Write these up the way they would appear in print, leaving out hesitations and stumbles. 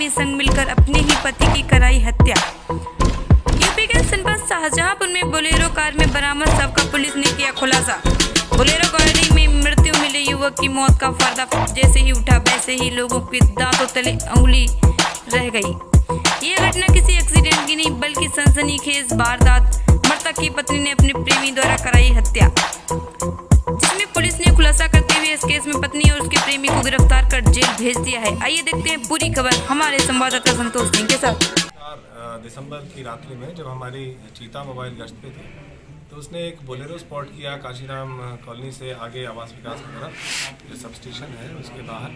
में संग मिलकर अपने ही पति की कराई हत्या। यूपी के जनपद शाहजहांपुर में बोलेरो कार में बरामद शव का पुलिस ने किया खुलासा। बोलेरो गाड़ी में मृत्यु मिले युवक की मौत का पर्दाफाश जैसे ही उठा वैसे ही लोगों के दांतों तले उंगली रह गई। यह घटना किसी एक्सीडेंट की नहीं बल्कि सनसनीखेज वारदात। मृतक की पत्नी ने अपने प्रेमी द्वारा कराई हत्या, जिसमें पुलिस ने खुलासा करते हुए इस केस में पत्नी और उसके प्रेमी को गिरफ्तार कर जेल भेज दिया है। आइए देखते हैं पूरी खबर हमारे संवाददाता संतोष सिंह के साथ। दिसंबर की रात्रि में जब हमारी चीता मोबाइल गश्त पे थी तो उसने एक बोलेरो स्पॉट किया काशीराम कॉलोनी से आगे आवास विकास की तरफ, जो सब स्टेशन है उसके बाहर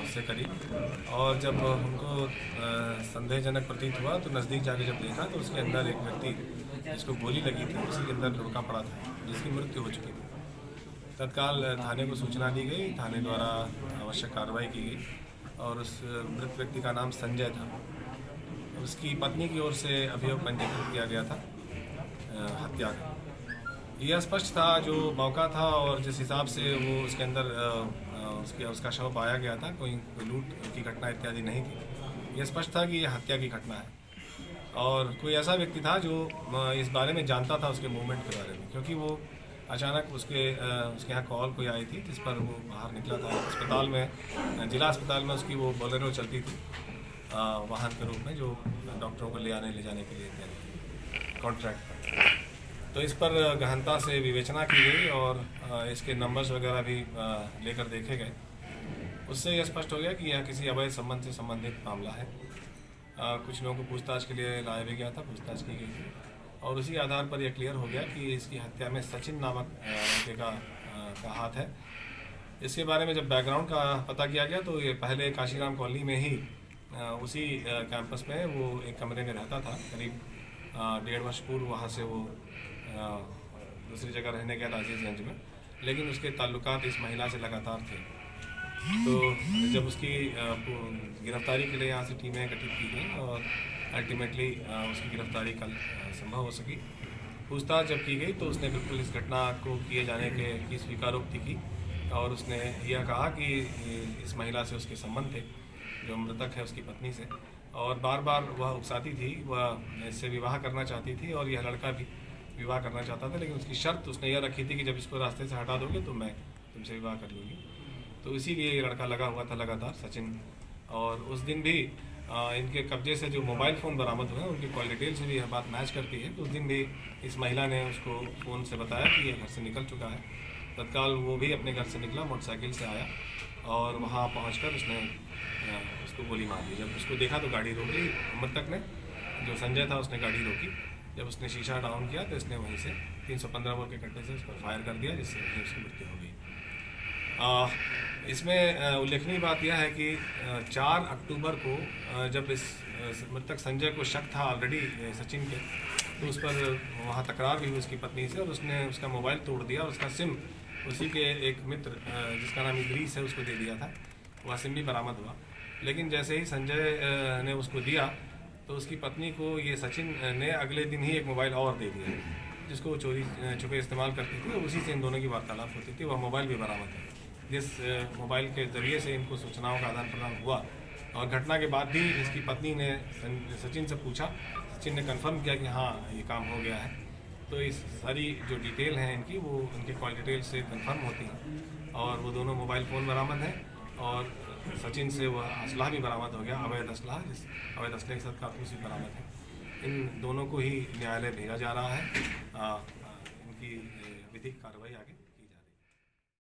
उससे करीब। और जब हमको संदेहजनक प्रतीत हुआ तो नज़दीक जाके जब देखा तो उसके अंदर एक व्यक्ति जिसको गोली लगी थी उसी के अंदर लुढ़का पड़ा था, जिसकी मृत्यु हो चुकी थी। तत्काल थाने को सूचना दी गई, थाने द्वारा आवश्यक कार्रवाई की गई और उस मृत व्यक्ति का नाम संजय था। उसकी पत्नी की ओर से अभियोग पंजीकृत किया गया था हत्या का। यह स्पष्ट था जो मौका था और जिस हिसाब से वो उसके अंदर उसका शव पाया गया था, कोई लूट की घटना इत्यादि नहीं थी। यह स्पष्ट था कि यह हत्या की घटना है और कोई ऐसा व्यक्ति था जो इस बारे में जानता था उसके मूवमेंट के बारे में, क्योंकि वो अचानक उसके यहाँ कॉल कोई आई थी जिस पर वो बाहर निकला था। अस्पताल में, जिला अस्पताल में उसकी वो बोलेरो चलती थी वाहन के रूप में, जो डॉक्टरों को ले जाने के लिए कॉन्ट्रैक्ट। तो इस पर गहनता से विवेचना की गई और इसके नंबर्स वगैरह भी लेकर देखे गए। उससे यह स्पष्ट हो गया कि यह किसी अवैध संबंध से संबंधित मामला है। कुछ लोगों को पूछताछ के लिए लाया भी गया था, पूछताछ की गई थी और उसी आधार पर यह क्लियर हो गया कि इसकी हत्या में सचिन नामक लड़के का हाथ है। इसके बारे में जब बैकग्राउंड का पता किया गया तो ये पहले काशीराम कॉलोनी में ही उसी कैंपस में वो एक कमरे में रहता था। करीब 1.5 वर्ष पूर्व वहाँ से वो दूसरी जगह रहने गया अजीजगंज में, लेकिन उसके ताल्लुकात इस महिला से लगातार थे। तो जब उसकी गिरफ्तारी के लिए यहाँ से टीमें गठित की गई और अल्टीमेटली उसकी गिरफ्तारी कल संभव हो सकी। पूछताछ जब की गई तो उसने बिल्कुल इस घटना को किए जाने की स्वीकारोक्ति की और उसने यह कहा कि इस महिला से उसके संबंध थे, जो मृतक है उसकी पत्नी से, और बार बार वह उकसाती थी, वह इससे विवाह करना चाहती थी और यह लड़का भी विवाह करना चाहता था, लेकिन उसकी शर्त उसने यह रखी थी कि जब इसको रास्ते से हटा दोगे तो मैं तुमसे विवाह कर लूँगी। तो इसीलिए ये लड़का लगा हुआ था लगातार, सचिन। और उस दिन भी इनके कब्जे से जो मोबाइल फ़ोन बरामद हुए उनकी कॉल डिटेल से भी यह बात मैच करती है। तो उस दिन भी इस महिला ने उसको फ़ोन से बताया कि यह घर से निकल चुका है। तत्काल वो भी अपने घर से निकला, मोटरसाइकिल से आया और वहाँ पहुंचकर उसने उसको गोली मार दी। जब उसको देखा तो गाड़ी रोक ली, मृतक ने, जो संजय था उसने गाड़ी रोकी। जब उसने शीशा डाउन किया तो इसने वहीं से 315 बोर के कट्टे से उस पर फायर कर दिया, जिससे उसकी मृत्यु हो गई। इसमें उल्लेखनीय बात यह है कि 4 अक्टूबर को जब इस मृतक संजय को शक था ऑलरेडी सचिन के, तो उस पर वहाँ तकरार भी हुई उसकी पत्नी से और उसने उसका मोबाइल तोड़ दिया और उसका सिम उसी के एक मित्र जिसका नाम इद्रीस है उसको दे दिया था। वह सिम भी बरामद हुआ, लेकिन जैसे ही संजय ने उसको दिया तो उसकी पत्नी को ये सचिन ने अगले दिन ही एक मोबाइल और दे दिया, जिसको वो चोरी छुपे इस्तेमाल करती थी और उसी से इन दोनों की वार्तालाप होती थी। वह मोबाइल भी बरामद है, जिस मोबाइल के ज़रिए से इनको सूचनाओं का आदान प्रदान हुआ। और घटना के बाद भी इसकी पत्नी ने सचिन से पूछा, सचिन ने कंफर्म किया कि हाँ ये काम हो गया है। तो इस सारी जो डिटेल हैं इनकी, वो उनके कॉल डिटेल से कंफर्म होती हैं और वो दोनों मोबाइल फ़ोन बरामद हैं और सचिन से वह असलहा भी बरामद हो गया, अवैध असलहा, जिस अवैध असलहे के साथ कारतूस भी बरामद है। इन दोनों को ही न्यायालय भेजा जा रहा है। इनकी विधिक कार्रवाई आगे